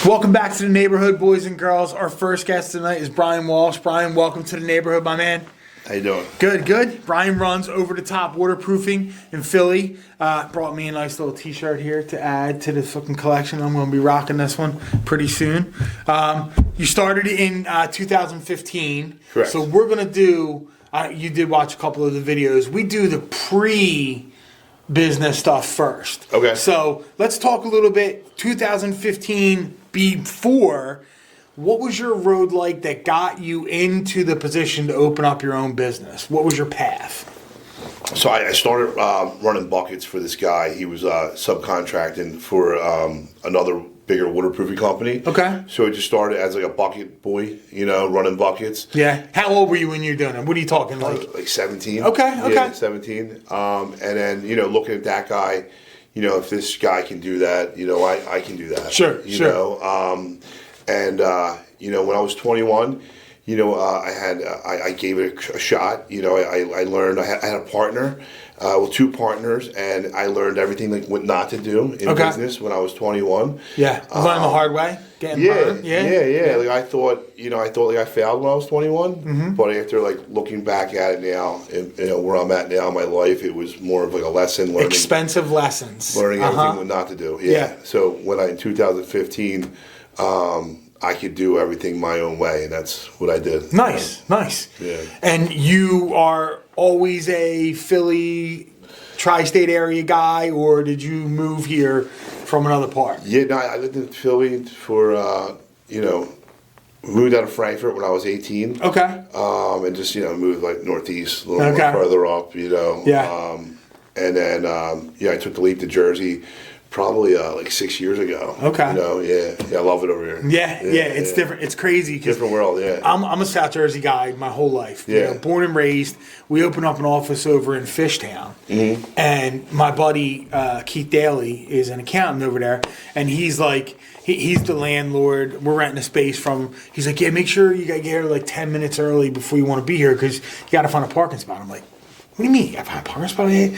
Welcome back to the neighborhood, boys and girls. Our first guest tonight is Brian Walsh. Brian, welcome to the neighborhood, my man. How you doing? Good, good. Brian runs Over the Top Waterproofing in Philly. Brought me a nice little t-shirt here to add to this fucking collection. I'm going to be rocking this one pretty soon. You started in 2015. Correct. So we're going to do, you did watch a couple of the videos. We do the pre-business stuff first. Okay. So let's talk a little bit 2015 before. What was your road like that got you into the position to open up your own business? What was your path? So I started running buckets for this guy. He was subcontracting for another bigger waterproofing company. Okay. So I just started as like a bucket boy, running buckets. Yeah. How old were you when you were doing it? What are you talking like? 17. Okay. Yeah, 17. And then, looking at that guy, if this guy can do that, I can do that. Sure. And when I was 21, I gave it a shot. I learned. I had a partner, two partners, and I learned everything like what not to do in business when I was 21. Yeah, learned the hard way. Getting burned. Yeah. Like I thought I failed when I was 21, but after like looking back at it now, and where I'm at now in my life, it was more of like a lesson. Learning, expensive lessons. Learning everything what not to do. Yeah. So when in 2015. I could do everything my own way, and that's what I did. Nice. Yeah. And you are always a Philly, tri-state area guy, or did you move here from another part? Yeah, no, I lived in Philly for, moved out of Frankfurt when I was 18. Okay. And just, moved like northeast, a little more further up, Yeah. And then, I took the leap to Jersey. Probably like 6 years ago. Okay. I love it over here. Yeah, it's different. It's crazy. Different world, yeah. I'm a South Jersey guy my whole life. Yeah. Born and raised. We opened up an office over in Fishtown. Mm-hmm. And my buddy Keith Daly is an accountant over there. And he's like, he's the landlord. We're renting a space from him. He's like, yeah, make sure you got to get here like 10 minutes early before you want to be here because you got to find a parking spot. I'm like, what do you mean? I have a parking spot here?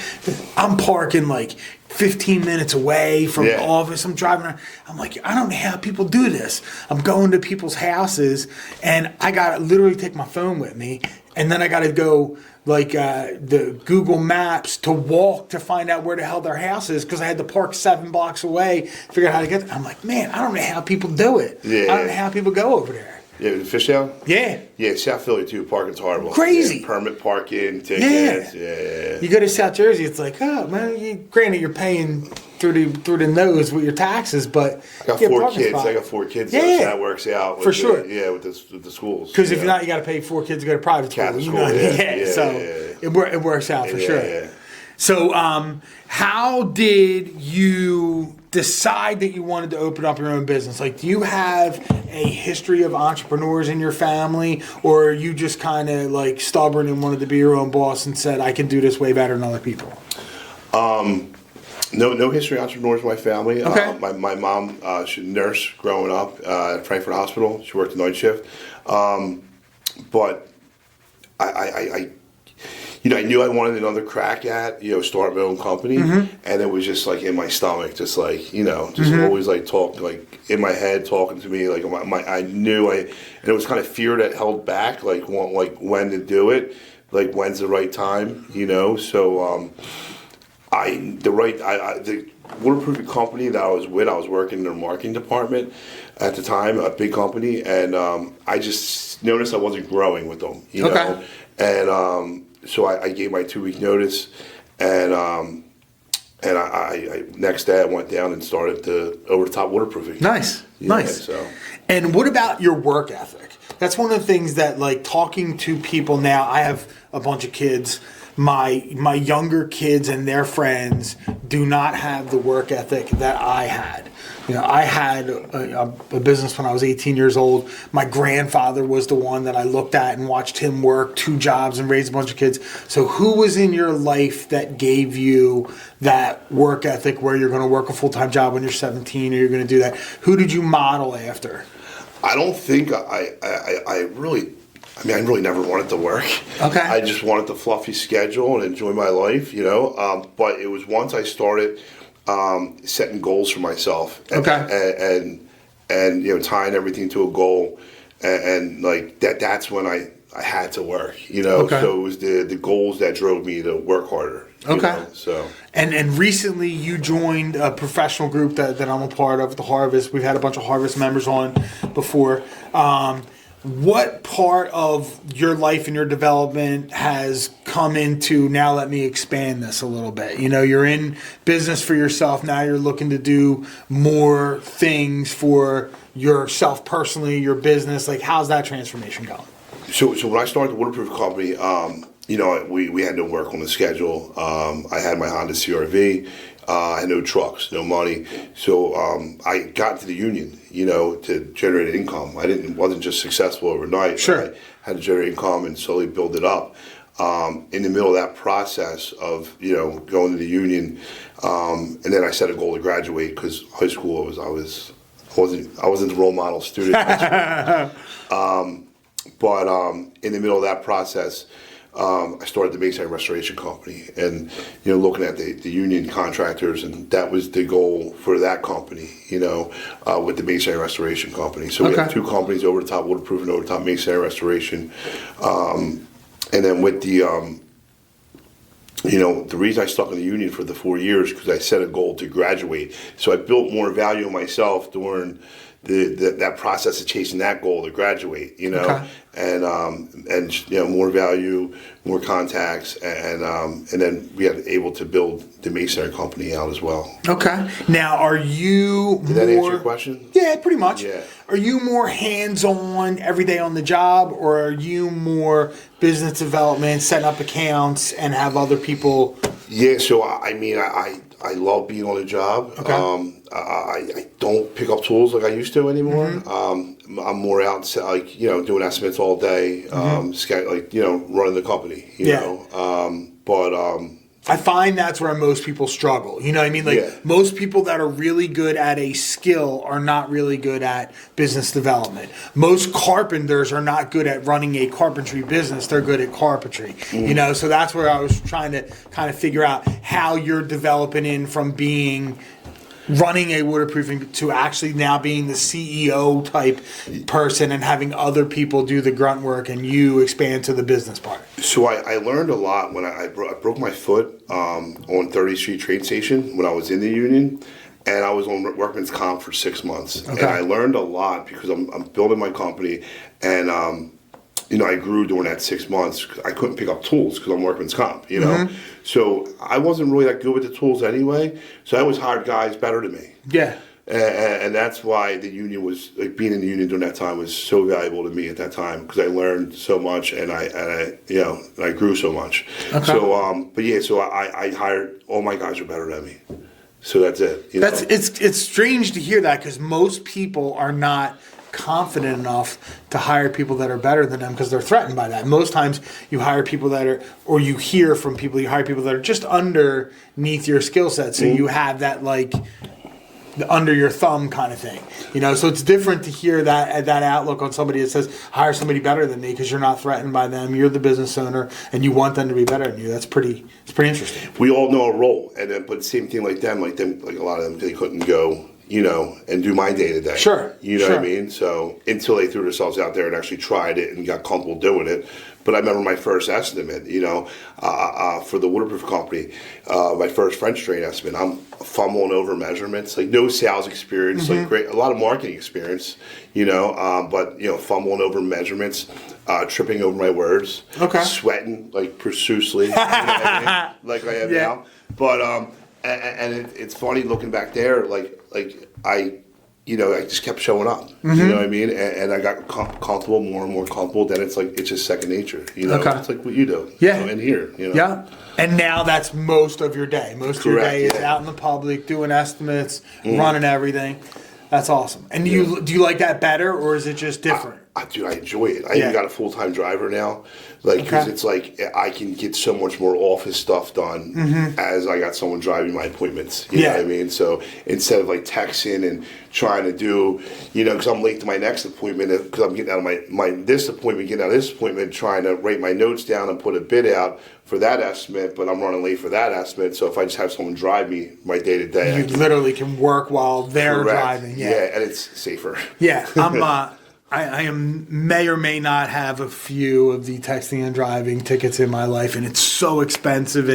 I'm parking like 15 minutes away from the office. I'm driving around. I'm like, I don't know how people do this. I'm going to people's houses, and I got to literally take my phone with me, and then I got to go like the Google Maps to walk to find out where the hell their house is because I had to park 7 blocks away, figure out how to get there. I'm like, man, I don't know how people do it. Yeah. I don't know how people go over there. Yeah, Fishtown? Yeah. Yeah, South Philly too. Parking's horrible. Crazy. Yeah, permit parking, tickets. Yeah. You go to South Jersey, it's like, oh man, granted you're paying through the nose with your taxes, but I got 4 kids. I got 4 kids. Yeah. So that works out. With for sure. With the schools. Because if you're not, you got to pay 4 kids to go to private school. Catholic school. So it works out for sure. Yeah. So how did you decide that you wanted to open up your own business? Like, do you have a history of entrepreneurs in your family, or are you just kind of like stubborn and wanted to be your own boss and said, I can do this way better than other people? No history of entrepreneurs in my family. Okay. My mom, she was a nurse growing up at Frankfurt Hospital. She worked the night shift. But I knew I wanted another crack at, start my own company. Mm-hmm. And it was just like in my stomach, just like, always like talk, like in my head talking to me. Like I knew and it was kind of fear that held back, like when to do it, like when's the right time, So the waterproofing company that I was with, I was working in their marketing department at the time, a big company. And I just noticed I wasn't growing with them, know. And so I gave my 2-week notice, and I next day I went down and started the Over the Top Waterproofing. Nice. So. And what about your work ethic? That's one of the things that, like, talking to people now, I have a bunch of kids. My younger kids and their friends do not have the work ethic that I had. I had a business when I was 18 years old. My grandfather was the one that I looked at and watched him work 2 jobs and raise a bunch of kids. So who was in your life that gave you that work ethic where you're going to work a full-time job when you're 17 or you're going to do that? Who did you model after? I don't think I really never wanted to work. Okay. I just wanted the fluffy schedule and enjoy my life, But it was once I started setting goals for myself. And and tying everything to a goal, and like that's when I had to work, Okay. So it was the goals that drove me to work harder. Okay. So and recently you joined a professional group that I'm a part of, the Harvest. We've had a bunch of Harvest members on before. What part of your life and your development has come into, now let me expand this a little bit? You're in business for yourself. Now you're looking to do more things for yourself personally, your business. Like, how's that transformation going? So when I started the waterproof company, we had to work on the schedule. I had my Honda CRV. I had no trucks, no money. So I got into the union, to generate income. Wasn't just successful overnight. Sure. I had to generate income and slowly build it up. In the middle of that process of, going to the union, and then I set a goal to graduate, because high school I wasn't the role model student. But in the middle of that process, I started the Masonry Restoration Company, and looking at the union contractors, and that was the goal for that company. With the Masonry Restoration Company. So we have two companies: Over the Top Waterproof and Over the Top Masonry Restoration. And then with the the reason I stuck in the union for the 4 years, because I set a goal to graduate. So I built more value in myself during that process of chasing that goal to graduate, and more value, more contacts, and then we had able to build the Masonry company out as well. Okay. Now, are you Did that answer your question? Yeah, pretty much. Yeah. Are you more hands-on every day on the job, or are you more business development, setting up accounts, and have other people? Yeah, so I love being on the job. Okay. I don't pick up tools like I used to anymore. Mm-hmm. I'm more out, doing estimates all day, running the company, I find that's where most people struggle. You know what I mean? Like, most people that are really good at a skill are not really good at business development. Most carpenters are not good at running a carpentry business. They're good at carpentry. Mm. So that's where I was trying to kind of figure out how you're developing in from running a waterproofing to actually now being the CEO type person and having other people do the grunt work and you expand to the business part. So I learned a lot when I broke my foot on 30th Street train station when I was in the union, and I was on workman's comp for 6 months. Okay. And I learned a lot because I'm building my company, and I grew during that 6 months. I couldn't pick up tools because I'm workman's comp, Mm-hmm. So I wasn't really that good with the tools anyway. So I always hired guys better than me. Yeah. And that's why the union was, being in the union during that time was so valuable to me at that time, because I learned so much and I grew so much. Okay. So, so I hired, all my guys are better than me. So that's it. It's strange to hear that, because most people are not confident enough to hire people that are better than them because they're threatened by that. Most times you hire people that are, or you hear from people, you hire people that are just underneath your skill set. So you have that, like, the under your thumb kind of thing, so it's different to hear that outlook on somebody that says hire somebody better than me, because you're not threatened by them. You're the business owner and you want them to be better than you. It's pretty interesting. We all know a role, and then, but same thing like a lot of them, they couldn't go, and do my day to day. Sure. You know what I mean? So until they threw themselves out there and actually tried it and got comfortable doing it. But I remember my first estimate, for the waterproof company, my first French drain estimate, I'm fumbling over measurements, like no sales experience, like great, a lot of marketing experience, but fumbling over measurements, tripping over my words, sweating like profusely, like I am now. But it's funny looking back there, like I just kept showing up. You know what I mean? And I got comfortable, more and more comfortable. Then it's just second nature. It's like what you do. Yeah. In here. Yeah. And now that's most of your day. Most of your day is out in the public, doing estimates, running everything. That's awesome. And do you like that better, or is it just different? Dude, I enjoy it. I even got a full-time driver now, like, because it's like I can get so much more office stuff done as I got someone driving my appointments. You know what I mean? So instead of like texting and trying to do, because I'm late to my next appointment, because I'm getting out of this appointment, trying to write my notes down and put a bid out for that estimate, but I'm running late for that estimate. So if I just have someone drive me my day to day, you literally can work while they're driving. Yeah, and it's safer. Yeah, I may or may not have a few of the texting and driving tickets in my life, and it's so expensive.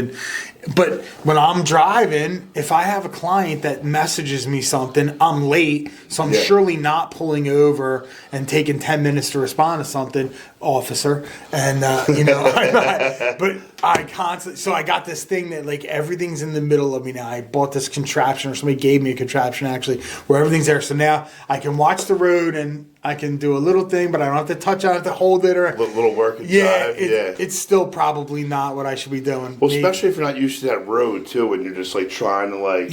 But when I'm driving, if I have a client that messages me something, I'm late, so I'm surely not pulling over and taking 10 minutes to respond to something, officer. And I'm not, but I constantly. So I got this thing that like everything's in the middle of me now. I bought this contraption, or somebody gave me a contraption actually, where everything's there. So now I can watch the road and I can do a little thing, but I don't have to touch on it, to hold it, or little work and drive. It's still probably not what I should be doing. Well, especially if you're not used to that road too, and you're just like trying to like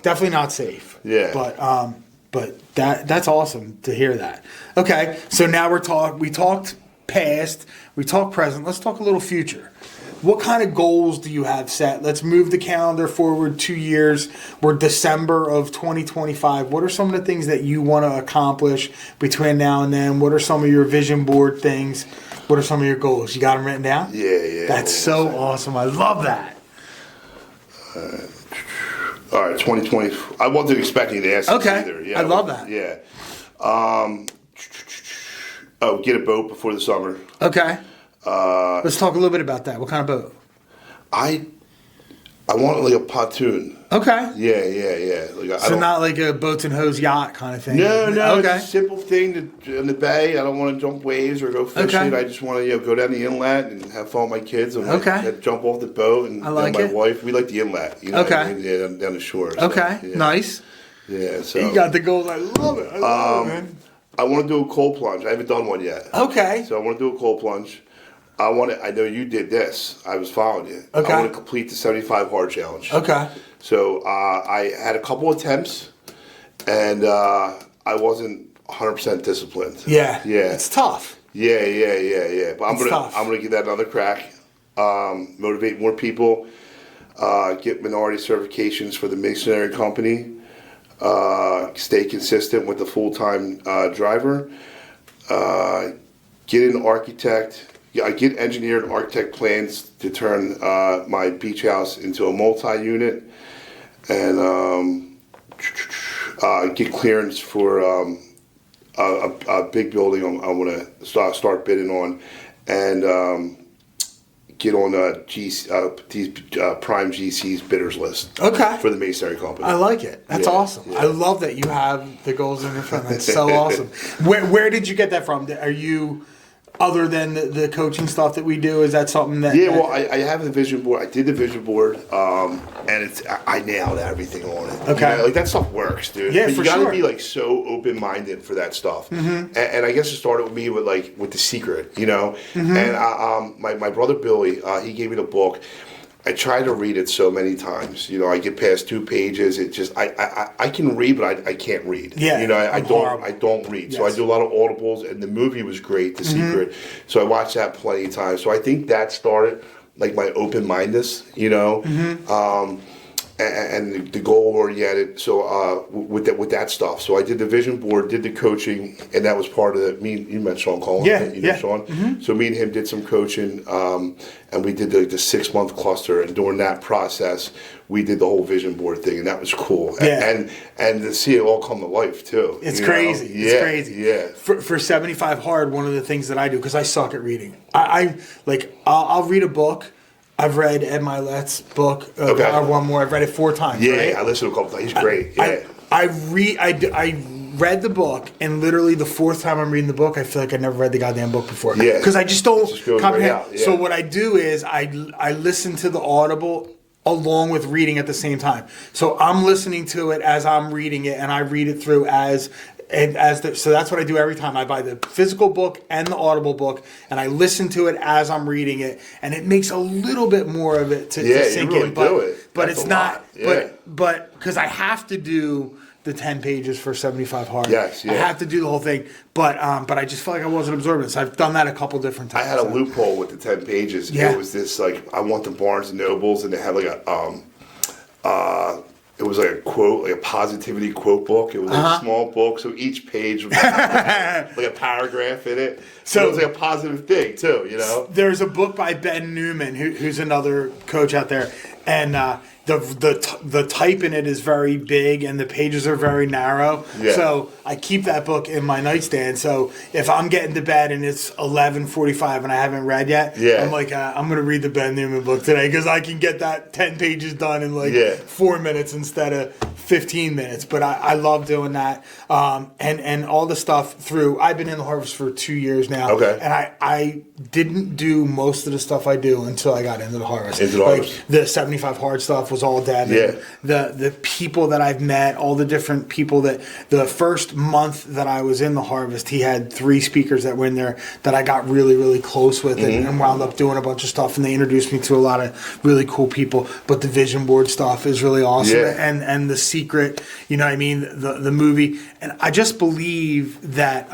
definitely not safe. But that's awesome to hear that. Okay, so now we talked past, we talked present. Let's talk a little future. What kind of goals do you have set? Let's move the calendar forward 2 years. We're December of 2025. What are some of the things that you want to accomplish between now and then? What are some of your vision board things? What are some of your goals? You got them written down? Yeah. That's so awesome. I love that. All right, 2020. I wasn't expecting to ask this either. Yeah, I love that. Yeah. Get a boat before the summer. Okay. Let's talk a little bit about that. What kind of boat? I want like a pontoon. Okay. Yeah. So not like a boats and hose yacht kind of thing. No. Okay. It's a simple thing in the bay. I don't want to jump waves or go fishing. Okay. I just want to go down the inlet and have fun with my kids and jump off the boat and my wife. We like the inlet. Yeah, down the shore. So, Nice. Yeah. So you got the goals. I love it. I love it, man. I want to do a cold plunge. I haven't done one yet. Okay. So I want to do a cold plunge. I know you did this. I was following you. Okay. I want to complete the 75 hard challenge. Okay. So I had a couple attempts, and I wasn't 100% disciplined. Yeah. It's tough. Yeah. But I'm gonna give that another crack. Motivate more people. Get minority certifications for the Masonry company. Stay consistent with the full-time driver. Get an architect. I get engineer and architect plans to turn my beach house into a multi-unit, and get clearance for a big building I want to start bidding on, and get on these prime GC's bidders list. Okay. For the Masonry company. I like it. That's awesome. Yeah. I love that you have the goals in your front. That's so awesome. Where did you get that from? Are you, other than the coaching stuff that we do, is that something that... Yeah, well, I have the vision board. I did the vision board, and I nailed everything on it. Okay. Like, that stuff works, dude. Yeah, but for you gotta sure. be, like, so open-minded for that stuff. Mm-hmm. And I guess it started with me with The Secret, Mm-hmm. And my brother Billy, he gave me the book. I tried to read it so many times. I get past 2 pages. It just I can read, but I can't read. Yeah, I don't read. Yes. So I do a lot of audibles, and the movie was great, The Secret. So I watched that plenty of times. So I think that started like my open-mindedness. And the goal oriented. So with that stuff. So I did the vision board, did the coaching, and that was part of it. You met Sean Cullen. Yeah. Sean. Mm-hmm. So me and him did some coaching, and we did the 6-month cluster. And during that process, we did the whole vision board thing, and that was cool. Yeah. And to see it all come to life too. It's crazy. Yeah. It's crazy. Yeah. For 75 hard, one of the things that I do, because I suck at reading, I'll read a book. I've read Ed Milet's book, One More. I've read it 4 times. Yeah, right? I listened to a couple times. He's great. Yeah. I read the book, and literally the 4th time I'm reading the book, I feel like I never read the goddamn book before. Yeah. Because I just don't comprehend. Yeah. So what I do is I listen to the Audible along with reading at the same time. So I'm listening to it as I'm reading it, and I read it through so that's what I do every time. I buy the physical book and the Audible book, and I listen to it as I'm reading it, and it makes a little bit more of it to sink you really in. But it's not. But because I have to do the 10 pages for 75 hard. Yes, yeah. I have to do the whole thing, but I just felt like I wasn't absorbing it. So I've done that a couple different times. I had a loophole with the 10 pages. Yeah. It was this like I want the Barnes and Nobles, and they had like it was like a quote, like a positivity quote book. It was like a small book, so each page was like a paragraph in it. So it was like a positive thing too, you know. There's a book by Ben Newman, who's another coach out there, and the type in it is very big and the pages are very narrow. Yeah. So I keep that book in my nightstand. So if I'm getting to bed and it's 11:45 and I haven't read yet, I'm like, I'm going to read the Ben Newman book today because I can get that 10 pages done in like 4 minutes instead of 15 minutes. But I love doing that. And all the stuff through, I've been in the Harvest for 2 years now. Okay. And I didn't do most of the stuff I do until I got into the Harvest. Into the Harvest. The 75 hard stuff was all Devin. Yeah. The people that I've met, all the different people that the first month that I was in the Harvest, he had 3 speakers that were in there that I got really, really close with and wound up doing a bunch of stuff, and they introduced me to a lot of really cool people. But the vision board stuff is really awesome. Yeah. And The Secret, you know what I mean, the movie. And I just believe that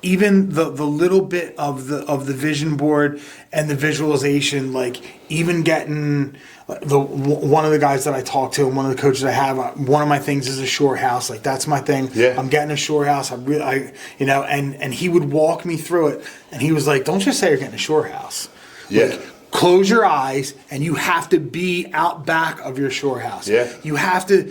even the little bit of the vision board and the visualization, like even getting one of the guys that I talk to and one of the coaches I have, one of my things is a shore house. Like that's my thing. Yeah. I'm getting a shore house. And he would walk me through it, and he was like, "Don't just say you're getting a shore house. Yeah. Like, close your eyes, and you have to be out back of your shore house. Yeah. You have to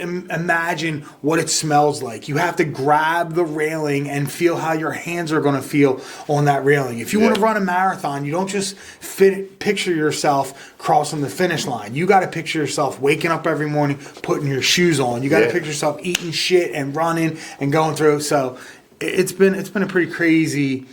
imagine what it smells like. You have to grab the railing and feel how your hands are going to feel on that railing. If you want to run a marathon, you don't just picture yourself crossing the finish line. You got to picture yourself waking up every morning, putting your shoes on. You got to picture yourself eating shit and running and going through. So it's been a pretty crazy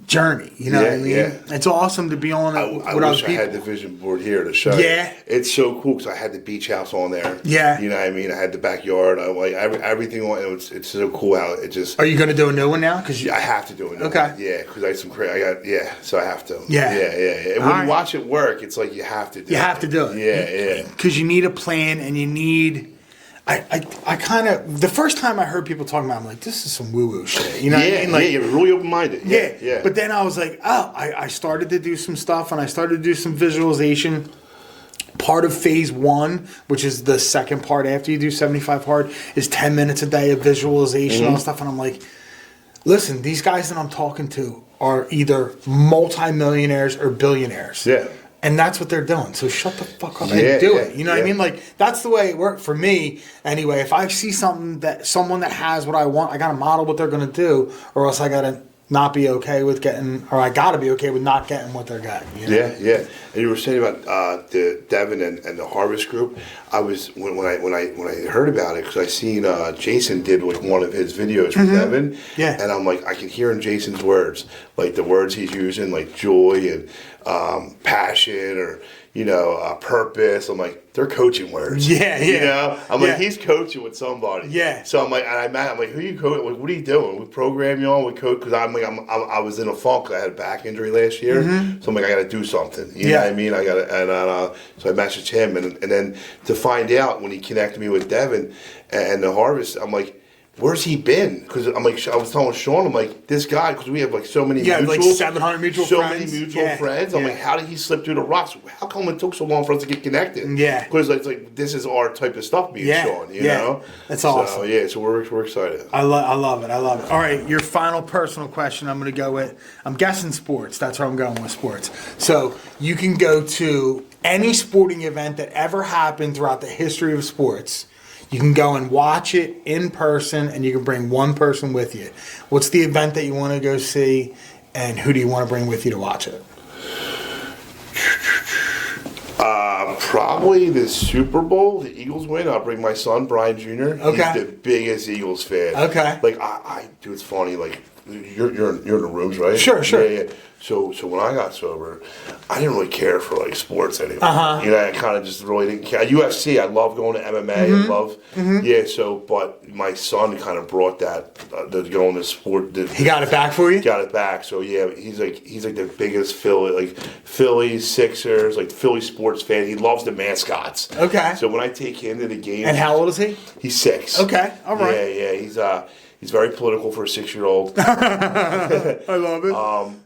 journey, you know what I mean? Yeah. It's awesome to be on it I with other wish I people. had the vision board here to show. Yeah. It's so cool because I had the beach house on there. Yeah. You know what I mean? I had the backyard. I like everything on it. It's so cool how it just. Are you going to do a new one now? Because I have to do it. Okay. Yeah, because I had some so I have to. Yeah. Yeah. And when you watch it work, it's like you have to do it. You have to do it. Yeah. Because you need a plan and you need. I kind of, the first time I heard people talking about it, I'm like, this is some woo-woo shit. You know what I mean? Like, you're really open-minded. Yeah. But then I was like, I started to do some stuff and I started to do some visualization. Part of phase 1, which is the second part after you do 75 hard, is 10 minutes a day of visualization and all stuff. And I'm like, listen, these guys that I'm talking to are either multimillionaires or billionaires. Yeah. And that's what they're doing. So shut the fuck up and do it. You know what I mean? Like, that's the way it worked for me. Anyway, if I see someone that has what I want, I got to model what they're going to do, or else I got to not be okay with getting, or I got to be okay with not getting what they're getting. You know? Yeah. And you were saying about the Devin and the Harvest Group. I was when I heard about it, because I seen Jason did like one of his videos for Devin. Yeah. And I'm like, I can hear in Jason's words, like the words he's using, like joy and passion, or purpose. I'm like, they're coaching words. Yeah. You know, I'm like, he's coaching with somebody. Yeah. So I'm like, I'm like, who are you coaching? Like, what are you doing? We program you on. We coach, because I'm like, I was in a funk. I had a back injury last year, so I'm like, I got to do something. You know what I mean? I got to, and so I messaged him, and then to find out when he connected me with Devin and the Harvest, I'm like, where's he been? Because I'm like, I was telling Sean, I'm like, this guy, because we have like so many mutuals, like 700 mutual friends. So many mutual friends. I'm like, how did he slip through the rocks? How come it took so long for us to get connected? Yeah. Because it's like this is our type of stuff, me and Sean. You know, that's awesome. So so we're excited. I love it. All right, your final personal question. I'm going to go with. I'm guessing sports. That's where I'm going with sports. So you can go to any sporting event that ever happened throughout the history of sports. You can go and watch it in person, and you can bring one person with you. What's the event that you want to go see, and who do you want to bring with you to watch it? Probably the Super Bowl, the Eagles win. I'll bring my son, Brian Jr. Okay. He's the biggest Eagles fan. Okay. Like, I dude, it's funny. Like, you're in the rooms, right? Sure. Yeah. So when I got sober, I didn't really care for like sports anymore. I kind of just really didn't care. UFC, I love going to MMA. I love, but my son kind of brought that the going to sport. He got it back for you. Got it back. So yeah, he's like the biggest Phillies, Sixers, like Philly sports fan. He loves the mascots. Okay. So when I take him to the game, And how old is he? He's 6. Okay. All right. Yeah. He's very political for a 6-year-old. I love it.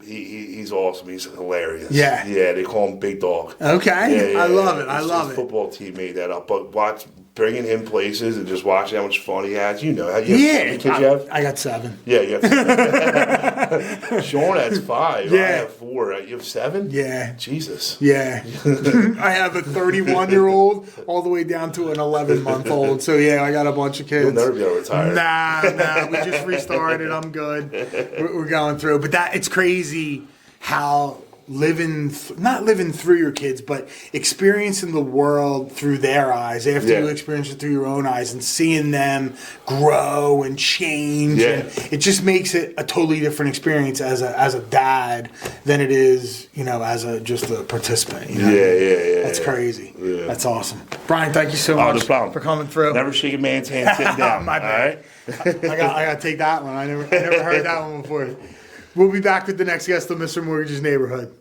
He's awesome. He's hilarious. Yeah. They call him Big Dog. Okay. I love it. I love his it. football team made that up. But bringing him places and just watching how much fun he has. How many kids you have? I got 7. Yeah, you have Sean has 5. Yeah. I have 4. You have 7? Yeah. Jesus. Yeah. I have a 31-year-old all the way down to an 11-month-old. So, yeah, I got a bunch of kids. You'll never be able to retire. Nah. We just restarted. I'm good. We're going through. But it's crazy how not living through your kids, but experiencing the world through their eyes after you experience it through your own eyes and seeing them grow and change. Yeah. And it just makes it a totally different experience as a dad than it is, as just a participant. Yeah. That's crazy. Yeah. That's awesome. Brian, thank you so much no problem. for coming through. Never shake a man's hand sitting down. My bad. All right? I got to take that one. I never heard that one before. We'll be back with the next guest of Mr. Mortgage's Neighborhood.